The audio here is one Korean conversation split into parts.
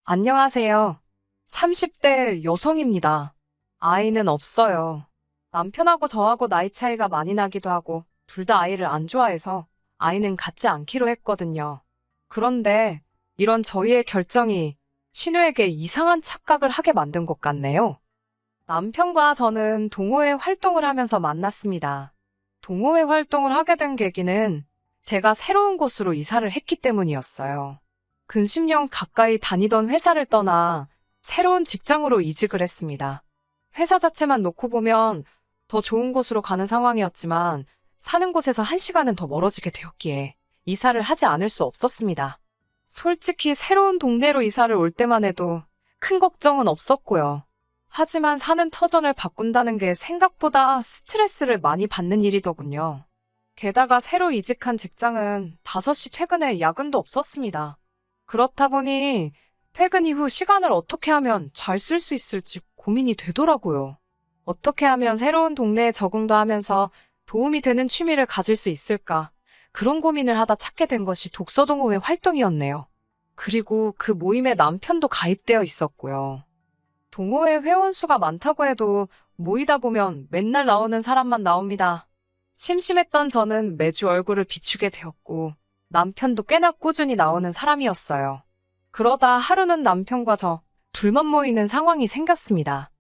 안녕하세요. 30대 여성입니다. 아이는 없어요. 남편하고 저하고 나이 차이가 많이 나기도 하고 둘 다 아이를 안 좋아해서 아이는 갖지 않기로 했거든요. 그런데 이런 저희의 결정이 신우에게 이상한 착각을 하게 만든 것 같네요. 남편과 저는 동호회 활동을 하면서 만났습니다. 동호회 활동을 하게 된 계기는 제가 새로운 곳으로 이사를 했기 때문이었어요. 근 10년 가까이 다니던 회사를 떠나 새로운 직장으로 이직을 했습니다. 회사 자체만 놓고 보면 더 좋은 곳으로 가는 상황이었지만 사는 곳에서 1시간은 더 멀어지게 되었기에 이사를 하지 않을 수 없었습니다. 솔직히 새로운 동네로 이사를 올 때만 해도 큰 걱정은 없었고요. 하지만 사는 터전을 바꾼다는 게 생각보다 스트레스를 많이 받는 일이더군요. 게다가 새로 이직한 직장은 5시 퇴근에 야근도 없었습니다. 그렇다 보니 퇴근 이후 시간을 어떻게 하면 잘 쓸 수 있을지 고민이 되더라고요. 어떻게 하면 새로운 동네에 적응도 하면서 도움이 되는 취미를 가질 수 있을까? 그런 고민을 하다 찾게 된 것이 독서동호회 활동이었네요. 그리고 그 모임에 남편도 가입되어 있었고요. 동호회 회원수가 많다고 해도 모이다 보면 맨날 나오는 사람만 나옵니다. 심심했던 저는 매주 얼굴을 비추게 되었고 남편도 꽤나 꾸준히 나오는 사람이었어요. 그러다 하루는 남편과 저 둘만 모이는 상황이 생겼습니다.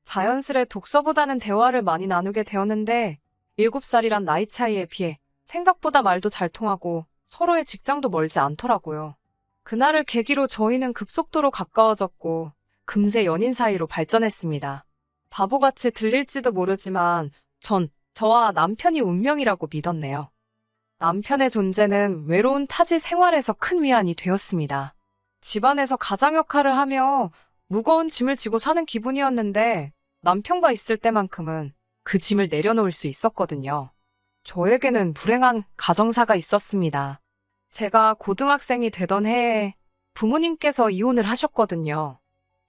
자연스레 독서보다는 대화를 많이 나누게 되었는데 7살이란 나이 차이에 비해 생각보다 말도 잘 통하고 서로의 직장도 멀지 않더라고요. 그날을 계기로 저희는 급속도로 가까워졌고 금세 연인 사이로 발전했습니다. 바보같이 들릴지도 모르지만 전 저와 남편이 운명이라고 믿었네요. 남편의 존재는 외로운 타지 생활에서 큰 위안이 되었습니다. 집안에서 가장 역할을 하며 무거운 짐을 지고 사는 기분이었는데 남편과 있을 때만큼은 그 짐을 내려놓을 수 있었거든요. 저에게는 불행한 가정사가 있었습니다. 제가 고등학생이 되던 해에 부모님께서 이혼을 하셨거든요.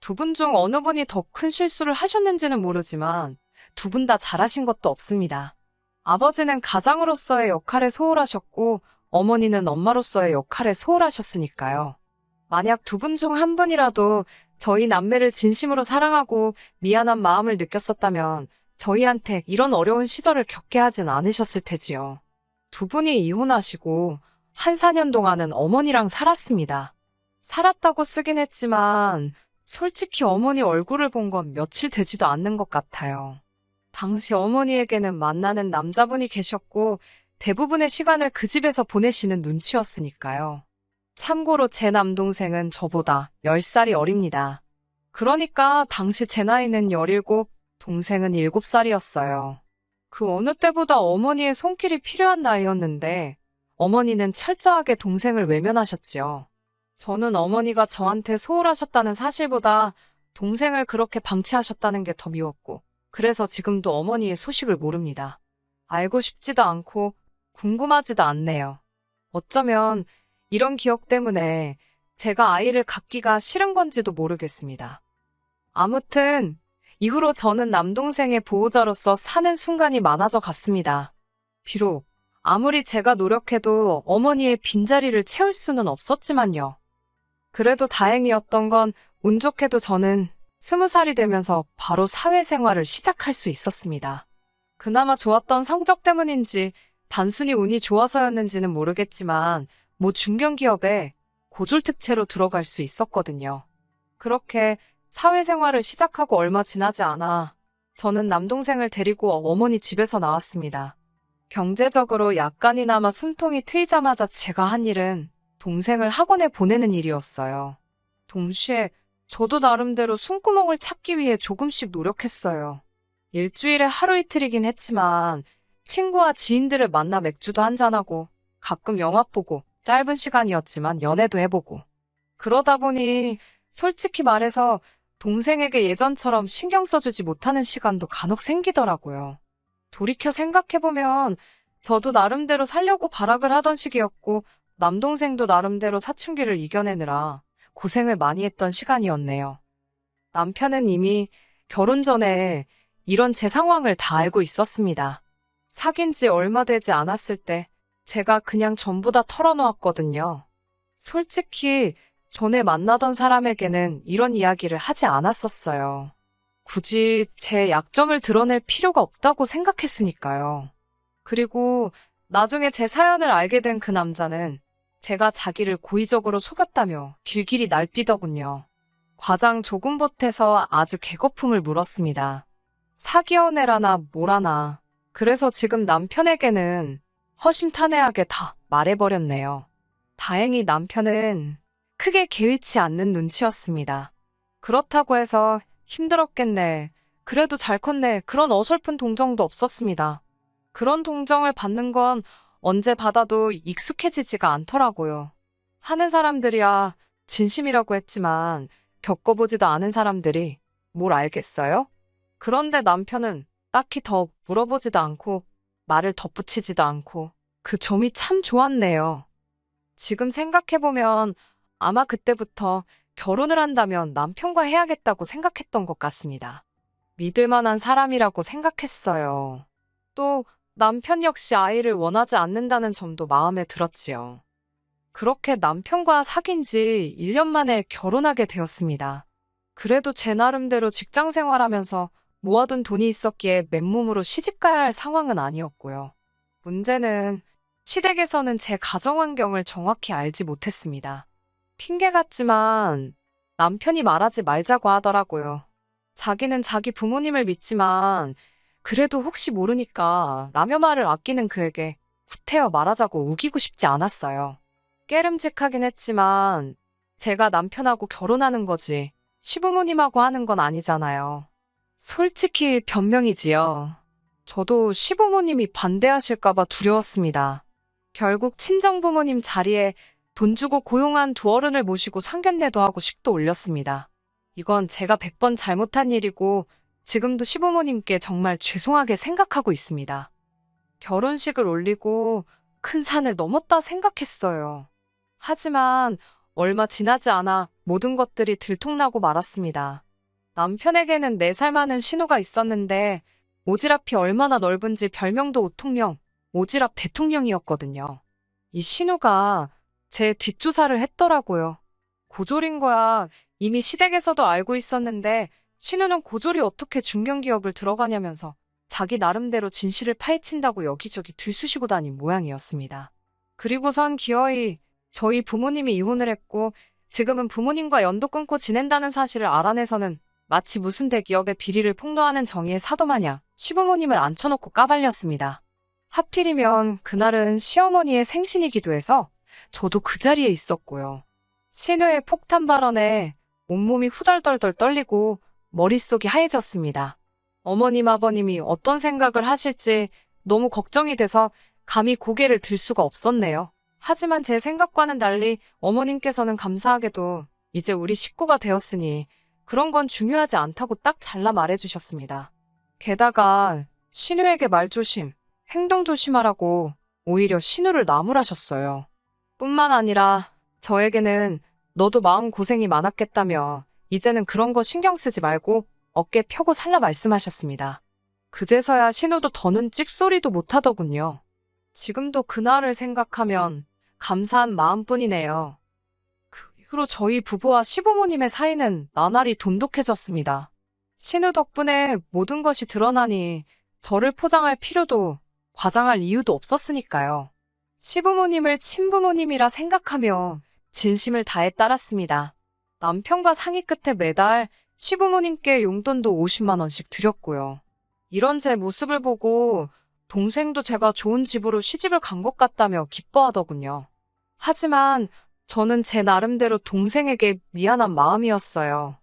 두 분 중 어느 분이 더 큰 실수를 하셨는지는 모르지만 두 분 다 잘하신 것도 없습니다. 아버지는 가장으로서의 역할에 소홀하셨고 어머니는 엄마로서의 역할에 소홀하셨으니까요. 만약 두 분 중 한 분이라도 저희 남매를 진심으로 사랑하고 미안한 마음을 느꼈었다면 저희한테 이런 어려운 시절을 겪게 하진 않으셨을 테지요. 두 분이 이혼하시고 한 4년 동안은 어머니랑 살았습니다. 살았다고 쓰긴 했지만 솔직히 어머니 얼굴을 본 건 며칠 되지도 않는 것 같아요. 당시 어머니에게는 만나는 남자분이 계셨고 대부분의 시간을 그 집에서 보내시는 눈치였으니까요. 참고로 제 남동생은 저보다 10살이 어립니다. 그러니까 당시 제 나이는 17, 동생은 7살이었어요. 그 어느 때보다 어머니의 손길이 필요한 나이였는데 어머니는 철저하게 동생을 외면하셨지요. 저는 어머니가 저한테 소홀하셨다는 사실보다 동생을 그렇게 방치하셨다는 게 더 미웠고 그래서 지금도 어머니의 소식을 모릅니다. 알고 싶지도 않고 궁금하지도 않네요. 어쩌면 이런 기억 때문에 제가 아이를 갖기가 싫은 건지도 모르겠습니다. 아무튼 이후로 저는 남동생의 보호자로서 사는 순간이 많아져 갔습니다. 비록 아무리 제가 노력해도 어머니의 빈자리를 채울 수는 없었지만요. 그래도 다행이었던 건 운 좋게도 저는 20살이 되면서 바로 사회생활을 시작할 수 있었습니다. 그나마 좋았던 성적 때문인지 단순히 운이 좋아서였는지는 모르겠지만 중견기업에 고졸특채로 들어갈 수 있었거든요. 그렇게 사회생활을 시작하고 얼마 지나지 않아 저는 남동생을 데리고 어머니 집에서 나왔습니다. 경제적으로 약간이나마 숨통이 트이자마자 제가 한 일은 동생을 학원에 보내는 일이었어요. 동시에 저도 나름대로 숨구멍을 찾기 위해 조금씩 노력했어요. 일주일에 하루 이틀이긴 했지만 친구와 지인들을 만나 맥주도 한잔하고 가끔 영화 보고 짧은 시간이었지만 연애도 해보고 그러다 보니 솔직히 말해서 동생에게 예전처럼 신경 써주지 못하는 시간도 간혹 생기더라고요. 돌이켜 생각해보면 저도 나름대로 살려고 발악을 하던 시기였고 남동생도 나름대로 사춘기를 이겨내느라 고생을 많이 했던 시간이었네요. 남편은 이미 결혼 전에 이런 제 상황을 다 알고 있었습니다. 사귄 지 얼마 되지 않았을 때 제가 그냥 전부 다 털어놓았거든요. 솔직히 전에 만나던 사람에게는 이런 이야기를 하지 않았었어요. 굳이 제 약점을 드러낼 필요가 없다고 생각했으니까요. 그리고 나중에 제 사연을 알게 된 그 남자는 제가 자기를 고의적으로 속였다며 길길이 날뛰더군요. 과장 조금 보태서 아주 개거품을 물었습니다. 사기원 애라나 뭐라나. 그래서 지금 남편에게는 허심탄회하게 다 말해버렸네요. 다행히 남편은 크게 개의치 않는 눈치였습니다. 그렇다고 해서 힘들었겠네. 그래도 잘 컸네. 그런 어설픈 동정도 없었습니다. 그런 동정을 받는 건 언제 받아도 익숙해지지가 않더라고요. 하는 사람들이야 진심이라고 했지만 겪어보지도 않은 사람들이 뭘 알겠어요? 그런데 남편은 딱히 더 물어보지도 않고 말을 덧붙이지도 않고 그 점이 참 좋았네요. 지금 생각해보면 아마 그때부터 결혼을 한다면 남편과 해야겠다고 생각했던 것 같습니다. 믿을 만한 사람이라고 생각했어요. 또 남편 역시 아이를 원하지 않는다는 점도 마음에 들었지요. 그렇게 남편과 사귄 지 1년 만에 결혼하게 되었습니다. 그래도 제 나름대로 직장 생활하면서 모아둔 돈이 있었기에 맨몸으로 시집가야 할 상황은 아니었고요. 문제는 시댁에서는 제 가정 환경을 정확히 알지 못했습니다. 핑계 같지만 남편이 말하지 말자고 하더라고요. 자기는 자기 부모님을 믿지만 그래도 혹시 모르니까 라며 말을 아끼는 그에게 구태여 말하자고 우기고 싶지 않았어요. 깨름직하긴 했지만 제가 남편하고 결혼하는 거지 시부모님하고 하는 건 아니잖아요. 솔직히 변명이지요. 저도 시부모님이 반대하실까봐 두려웠습니다. 결국 친정부모님 자리에 돈 주고 고용한 두 어른을 모시고 상견례도 하고 식도 올렸습니다. 이건 제가 100번 잘못한 일이고 지금도 시부모님께 정말 죄송하게 생각하고 있습니다. 결혼식을 올리고 큰 산을 넘었다 생각했어요. 하지만 얼마 지나지 않아 모든 것들이 들통나고 말았습니다. 남편에게는 4살 많은 신우가 있었는데 오지랖이 얼마나 넓은지 별명도 오통령, 오지랖 대통령이었거든요. 이 신우가 제 뒷조사를 했더라고요. 고졸인 거야 이미 시댁에서도 알고 있었는데 신우는 고졸이 어떻게 중견기업을 들어가냐면서 자기 나름대로 진실을 파헤친다고 여기저기 들쑤시고 다닌 모양이었습니다. 그리고선 기어이 저희 부모님이 이혼을 했고 지금은 부모님과 연도 끊고 지낸다는 사실을 알아내서는 마치 무슨 대기업의 비리를 폭로하는 정의의 사도 마냥 시부모님을 앉혀놓고 까발렸습니다. 하필이면 그날은 시어머니의 생신이기도 해서 저도 그 자리에 있었고요. 신우의 폭탄 발언에 온몸이 후덜덜덜 떨리고 머릿속이 하얘졌습니다. 어머님 아버님이 어떤 생각을 하실지 너무 걱정이 돼서 감히 고개를 들 수가 없었네요. 하지만 제 생각과는 달리 어머님께서는 감사하게도 이제 우리 식구가 되었으니 그런 건 중요하지 않다고 딱 잘라 말해주셨습니다. 게다가 신우에게 말조심, 행동 조심하라고 오히려 신우를 나무라셨어요. 뿐만 아니라 저에게는 너도 마음고생이 많았겠다며 이제는 그런 거 신경 쓰지 말고 어깨 펴고 살라 말씀하셨습니다. 그제서야 신우도 더는 찍소리도 못하더군요. 지금도 그날을 생각하면 감사한 마음뿐이네요. 그 이후로 저희 부부와 시부모님의 사이는 나날이 돈독해졌습니다. 신우 덕분에 모든 것이 드러나니 저를 포장할 필요도 과장할 이유도 없었으니까요. 시부모님을 친부모님이라 생각하며 진심을 다해 따랐습니다. 남편과 상의 끝에 매달 시부모님께 용돈도 50만 원씩 드렸고요. 이런 제 모습을 보고 동생도 제가 좋은 집으로 시집을 간 것 같다며 기뻐하더군요. 하지만 저는 제 나름대로 동생에게 미안한 마음이었어요.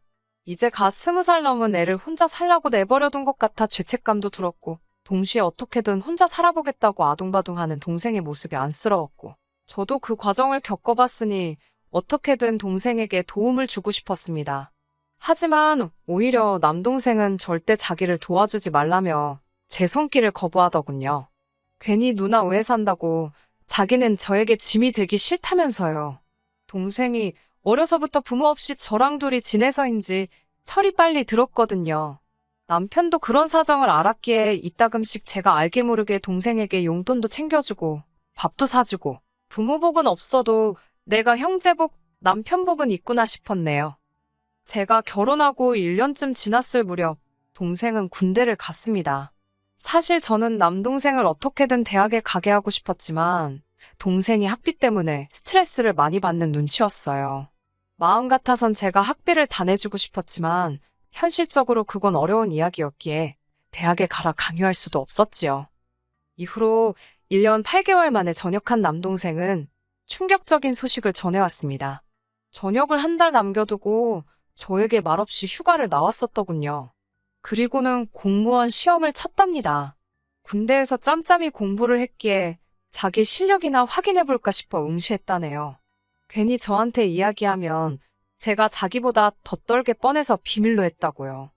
이제 갓 20살 넘은 애를 혼자 살라고 내버려둔 것 같아 죄책감도 들었고 동시에 어떻게든 혼자 살아보겠다고 아둥바둥하는 동생의 모습이 안쓰러웠고 저도 그 과정을 겪어봤으니 어떻게든 동생에게 도움을 주고 싶었습니다. 하지만 오히려 남동생은 절대 자기를 도와주지 말라며 제 손길을 거부하더군요. 괜히 누나 오해 산다고 자기는 저에게 짐이 되기 싫다면서요. 동생이 어려서부터 부모 없이 저랑 둘이 지내서인지 철이 빨리 들었거든요. 남편도 그런 사정을 알았기에 이따금씩 제가 알게 모르게 동생에게 용돈도 챙겨주고 밥도 사주고 부모복은 없어도 내가 형제복, 남편복은 있구나 싶었네요. 제가 결혼하고 1년쯤 지났을 무렵 동생은 군대를 갔습니다. 사실 저는 남동생을 어떻게든 대학에 가게 하고 싶었지만 동생이 학비 때문에 스트레스를 많이 받는 눈치였어요. 마음 같아선 제가 학비를 다 내주고 싶었지만 현실적으로 그건 어려운 이야기였기에 대학에 가라 강요할 수도 없었지요. 이후로 1년 8개월 만에 전역한 남동생은 충격적인 소식을 전해왔습니다. 전역을 한 달 남겨두고 저에게 말없이 휴가를 나왔었더군요. 그리고는 공무원 시험을 쳤답니다. 군대에서 짬짬이 공부를 했기에 자기 실력이나 확인해볼까 싶어 응시했다네요. 괜히 저한테 이야기하면 제가 자기보다 더 떨게 뻔해서 비밀로 했다고요.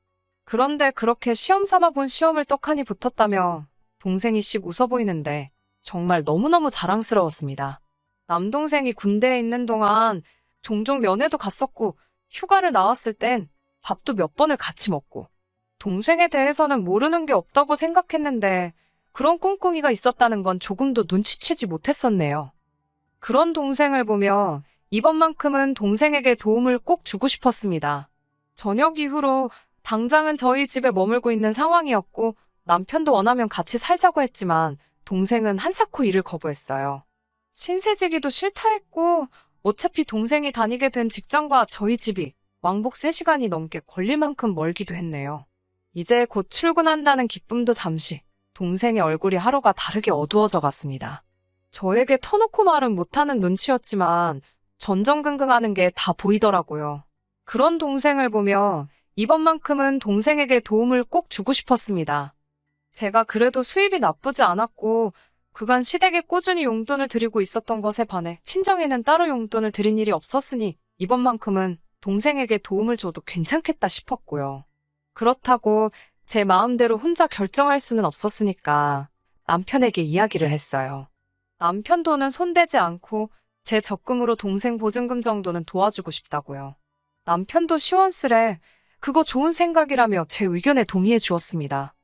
그런데 그렇게 시험 삼아 본 시험을 떡하니 붙었다며 동생이 씩 웃어 보이는데 정말 너무너무 자랑스러웠습니다. 남동생이 군대에 있는 동안 종종 면회도 갔었고 휴가를 나왔을 땐 밥도 몇 번을 같이 먹고 동생에 대해서는 모르는 게 없다고 생각했는데 그런 꿍꿍이가 있었다는 건 조금도 눈치채지 못했었네요. 그런 동생을 보며 이번만큼은 동생에게 도움을 꼭 주고 싶었습니다. 저녁 이후로 당장은 저희 집에 머물고 있는 상황이었고 남편도 원하면 같이 살자고 했지만 동생은 한사코 이를 거부했어요. 신세지기도 싫다 했고 어차피 동생이 다니게 된 직장과 저희 집이 왕복 3시간이 넘게 걸릴 만큼 멀기도 했네요. 이제 곧 출근한다는 기쁨도 잠시 동생의 얼굴이 하루가 다르게 어두워져 갔습니다. 저에게 터놓고 말은 못하는 눈치였지만 전전긍긍하는 게 다 보이더라고요. 그런 동생을 보며 이번만큼은 동생에게 도움을 꼭 주고 싶었습니다. 제가 그래도 수입이 나쁘지 않았고 그간 시댁에 꾸준히 용돈을 드리고 있었던 것에 반해 친정에는 따로 용돈을 드린 일이 없었으니 이번만큼은 동생에게 도움을 줘도 괜찮겠다 싶었고요. 그렇다고 제 마음대로 혼자 결정할 수는 없었으니까 남편에게 이야기를 했어요. 남편 돈은 손대지 않고 제 적금으로 동생 보증금 정도는 도와주고 싶다고요. 남편도 시원스레 그거 좋은 생각이라며 제 의견에 동의해 주었습니다.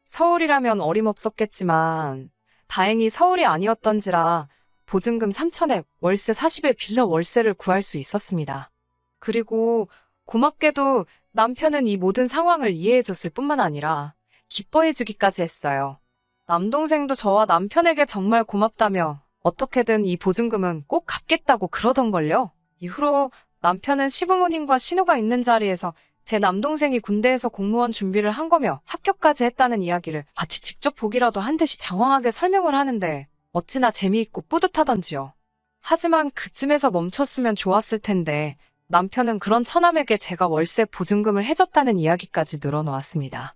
서울이라면 어림없었겠지만 다행히 서울이 아니었던지라 보증금 3천에 월세 40에 빌려 월세를 구할 수 있었습니다. 그리고 고맙게도 남편은 이 모든 상황을 이해해줬을 뿐만 아니라 기뻐해주기까지 했어요. 남동생도 저와 남편에게 정말 고맙다며 어떻게든 이 보증금은 꼭 갚겠다고 그러던걸요. 이후로 남편은 시부모님과 신우가 있는 자리에서 제 남동생이 군대에서 공무원 준비를 한 거며 합격까지 했다는 이야기를 마치 직접 보기라도 한 듯이 장황하게 설명을 하는데 어찌나 재미있고 뿌듯하던지요. 하지만 그쯤에서 멈췄으면 좋았을 텐데 남편은 그런 처남에게 제가 월세 보증금을 해줬다는 이야기까지 늘어놓았습니다.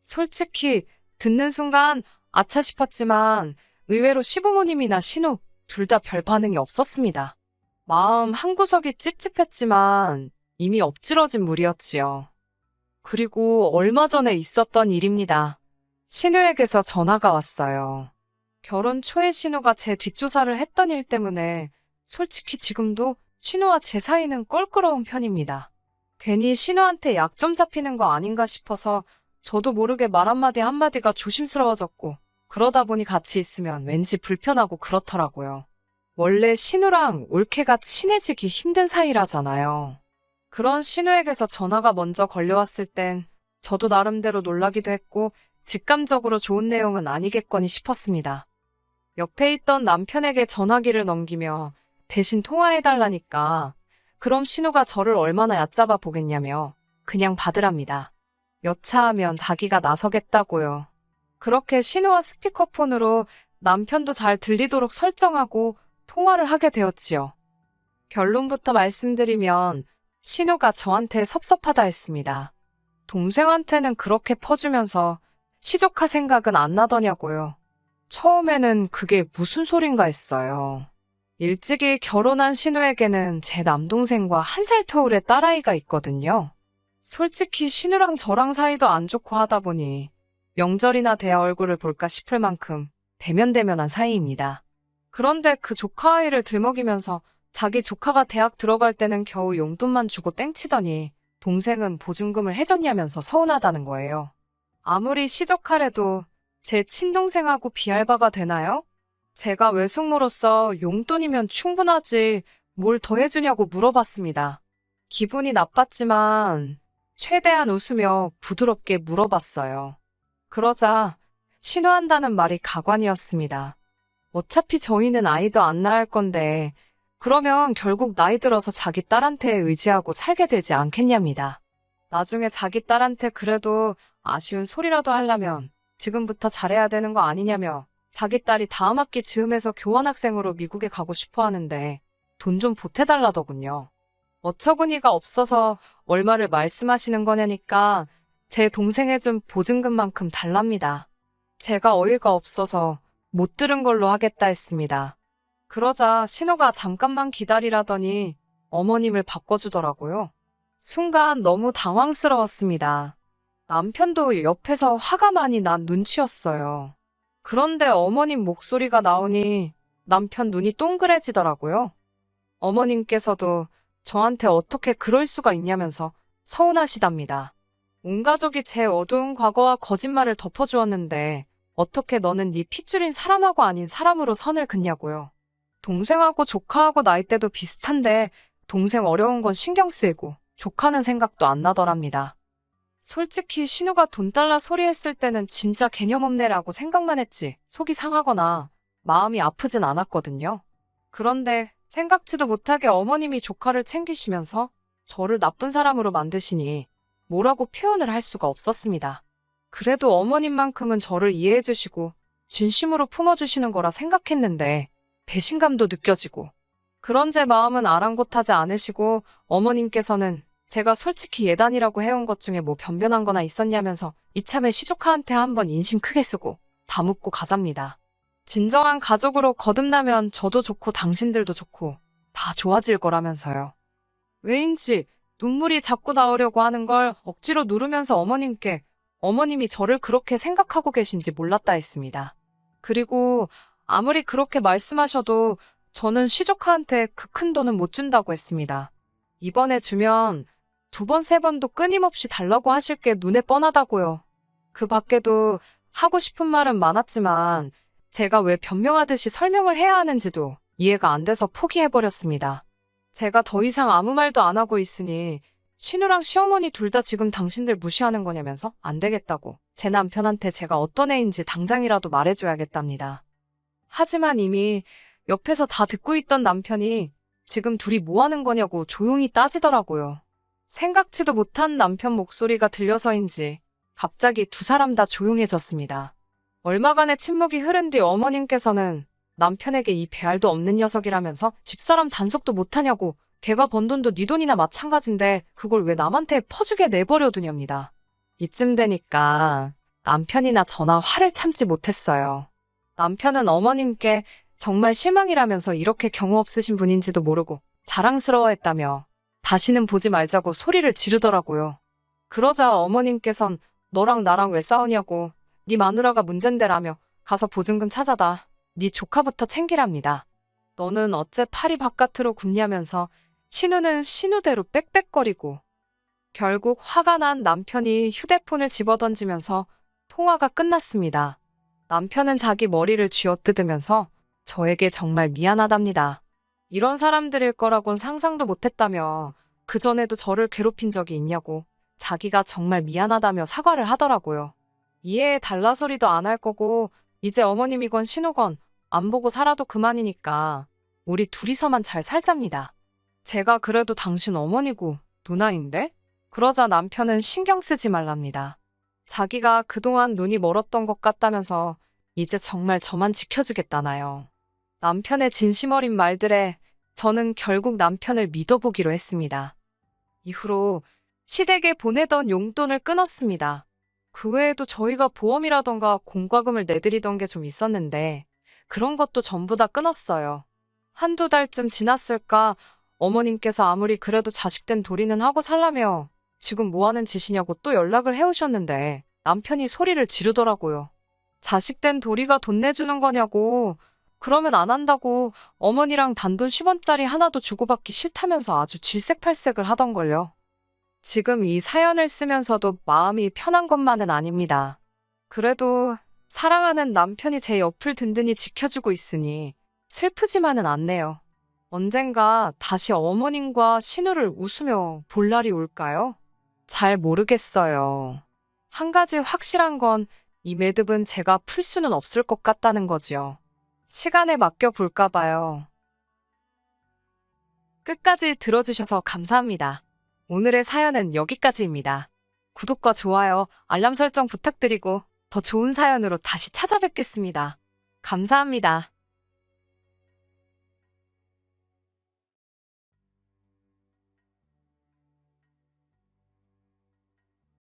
솔직히 듣는 순간 아차 싶었지만 의외로 시부모님이나 신우 둘 다 별 반응이 없었습니다. 마음 한구석이 찝찝했지만 이미 엎질러진 물이었지요. 그리고 얼마 전에 있었던 일입니다. 신우에게서 전화가 왔어요. 결혼 초에 신우가 제 뒷조사를 했던 일 때문에 솔직히 지금도 신우와 제 사이는 껄끄러운 편입니다. 괜히 신우한테 약점 잡히는 거 아닌가 싶어서 저도 모르게 말 한마디가 조심스러워졌고 그러다 보니 같이 있으면 왠지 불편하고 그렇더라고요. 원래 신우랑 올케가 친해지기 힘든 사이라잖아요. 그런 신우에게서 전화가 먼저 걸려왔을 땐 저도 나름대로 놀라기도 했고 직감적으로 좋은 내용은 아니겠거니 싶었습니다. 옆에 있던 남편에게 전화기를 넘기며 대신 통화해달라니까 그럼 신우가 저를 얼마나 얕잡아 보겠냐며 그냥 받으랍니다. 여차하면 자기가 나서겠다고요. 그렇게 신우와 스피커폰으로 남편도 잘 들리도록 설정하고 통화를 하게 되었지요. 결론부터 말씀드리면 신우가 저한테 섭섭하다 했습니다. 동생한테는 그렇게 퍼주면서 시조카 생각은 안 나더냐고요. 처음에는 그게 무슨 소린가 했어요. 일찍이 결혼한 신우에게는 제 남동생과 1살 터울의 딸아이가 있거든요. 솔직히 신우랑 저랑 사이도 안 좋고 하다 보니 명절이나 돼야 얼굴을 볼까 싶을 만큼 대면대면한 사이입니다. 그런데 그 조카 아이를 들먹이면서 자기 조카가 대학 들어갈 때는 겨우 용돈만 주고 땡치더니 동생은 보증금을 해줬냐면서 서운하다는 거예요. 아무리 시조카래도 제 친동생하고 비할 바가 되나요? 제가 외숙모로서 용돈이면 충분하지 뭘 더 해주냐고 물어봤습니다. 기분이 나빴지만 최대한 웃으며 부드럽게 물어봤어요. 그러자 신호한다는 말이 가관이었습니다. 어차피 저희는 아이도 안 낳을 건데 그러면 결국 나이 들어서 자기 딸한테 의지하고 살게 되지 않겠냐입니다. 나중에 자기 딸한테 그래도 아쉬운 소리라도 하려면 지금부터 잘해야 되는 거 아니냐며 자기 딸이 다음 학기 즈음에서 교환학생으로 미국에 가고 싶어 하는데 돈 좀 보태달라더군요. 어처구니가 없어서 얼마를 말씀하시는 거냐니까 제 동생 해준 보증금만큼 달랍니다. 제가 어이가 없어서 못 들은 걸로 하겠다 했습니다. 그러자 신호가 잠깐만 기다리라더니 어머님을 바꿔주더라고요. 순간 너무 당황스러웠습니다. 남편도 옆에서 화가 많이 난 눈치였어요. 그런데 어머님 목소리가 나오니 남편 눈이 동그래지더라고요. 어머님께서도 저한테 어떻게 그럴 수가 있냐면서 서운하시답니다. 온 가족이 제 어두운 과거와 거짓말을 덮어주었는데 어떻게 너는 네 핏줄인 사람하고 아닌 사람으로 선을 긋냐고요. 동생하고 조카하고 나이대도 비슷한데 동생 어려운 건 신경 쓰이고 조카는 생각도 안 나더랍니다. 솔직히 신우가 돈 달라 소리했을 때는 진짜 개념 없네라고 생각만 했지 속이 상하거나 마음이 아프진 않았거든요. 그런데 생각지도 못하게 어머님이 조카를 챙기시면서 저를 나쁜 사람으로 만드시니 뭐라고 표현을 할 수가 없었습니다. 그래도 어머님만큼은 저를 이해해 주시고 진심으로 품어주시는 거라 생각했는데 배신감도 느껴지고 그런 제 마음은 아랑곳하지 않으시고 어머님께서는 제가 솔직히 예단이라고 해온 것 중에 뭐 변변한 거나 있었냐면서 이참에 시조카한테 한번 인심 크게 쓰고 다 묻고 가잡니다. 진정한 가족으로 거듭나면 저도 좋고 당신들도 좋고 다 좋아질 거라면서요. 왜인지 눈물이 자꾸 나오려고 하는 걸 억지로 누르면서 어머님께 어머님이 저를 그렇게 생각하고 계신지 몰랐다 했습니다. 그리고 아무리 그렇게 말씀하셔도 저는 시조카한테 그 큰 돈은 못 준다고 했습니다. 이번에 주면 두 번, 세 번도 끊임없이 달라고 하실 게 눈에 뻔하다고요. 그 밖에도 하고 싶은 말은 많았지만 제가 왜 변명하듯이 설명을 해야 하는지도 이해가 안 돼서 포기해버렸습니다. 제가 더 이상 아무 말도 안 하고 있으니 신우랑 시어머니 둘 다 지금 당신들 무시하는 거냐면서 안 되겠다고 제 남편한테 제가 어떤 애인지 당장이라도 말해줘야겠답니다. 하지만 이미 옆에서 다 듣고 있던 남편이 지금 둘이 뭐 하는 거냐고 조용히 따지더라고요. 생각지도 못한 남편 목소리가 들려서인지 갑자기 두 사람 다 조용해졌습니다. 얼마간의 침묵이 흐른 뒤 어머님께서는 남편에게 이 배알도 없는 녀석이라면서 집사람 단속도 못하냐고 걔가 번 돈도 네 돈이나 마찬가지인데 그걸 왜 남한테 퍼주게 내버려두냐입니다. 이쯤 되니까 남편이나 저나 화를 참지 못했어요. 남편은 어머님께 정말 실망이라면서 이렇게 경우 없으신 분인지도 모르고 자랑스러워했다며 다시는 보지 말자고 소리를 지르더라고요. 그러자 어머님께선 너랑 나랑 왜 싸우냐고 네 마누라가 문젠데라며 가서 보증금 찾아다 네 조카부터 챙기랍니다. 너는 어째 팔이 바깥으로 굽냐면서 신우는 신우대로 빽빽거리고 결국 화가 난 남편이 휴대폰을 집어던지면서 통화가 끝났습니다. 남편은 자기 머리를 쥐어뜯으면서 저에게 정말 미안하답니다. 이런 사람들일 거라곤 상상도 못했다며 그전에도 저를 괴롭힌 적이 있냐고 자기가 정말 미안하다며 사과를 하더라고요. 이해해 달라 소리도 안 할 거고 이제 어머님이건 신우건 안 보고 살아도 그만이니까 우리 둘이서만 잘 살잡니다. 제가 그래도 당신 어머니고 누나인데? 그러자 남편은 신경 쓰지 말랍니다. 자기가 그동안 눈이 멀었던 것 같다면서 이제 정말 저만 지켜주겠다나요. 남편의 진심 어린 말들에 저는 결국 남편을 믿어보기로 했습니다. 이후로 시댁에 보내던 용돈을 끊었습니다. 그 외에도 저희가 보험이라던가 공과금을 내드리던 게 좀 있었는데 그런 것도 전부 다 끊었어요. 한두 달쯤 지났을까 어머님께서 아무리 그래도 자식된 도리는 하고 살라며 지금 뭐 하는 짓이냐고 또 연락을 해오셨는데 남편이 소리를 지르더라고요. 자식된 도리가 돈 내주는 거냐고 그러면 안 한다고 어머니랑 단돈 10원짜리 하나도 주고받기 싫다면서 아주 질색팔색을 하던걸요. 지금 이 사연을 쓰면서도 마음이 편한 것만은 아닙니다. 그래도 사랑하는 남편이 제 옆을 든든히 지켜주고 있으니 슬프지만은 않네요. 언젠가 다시 어머님과 신우를 웃으며 볼 날이 올까요? 잘 모르겠어요. 한 가지 확실한 건 이 매듭은 제가 풀 수는 없을 것 같다는 거지요. 시간에 맡겨 볼까 봐요. 끝까지 들어주셔서 감사합니다. 오늘의 사연은 여기까지입니다. 구독과 좋아요, 알람 설정 부탁드리고 더 좋은 사연으로 다시 찾아뵙겠습니다. 감사합니다.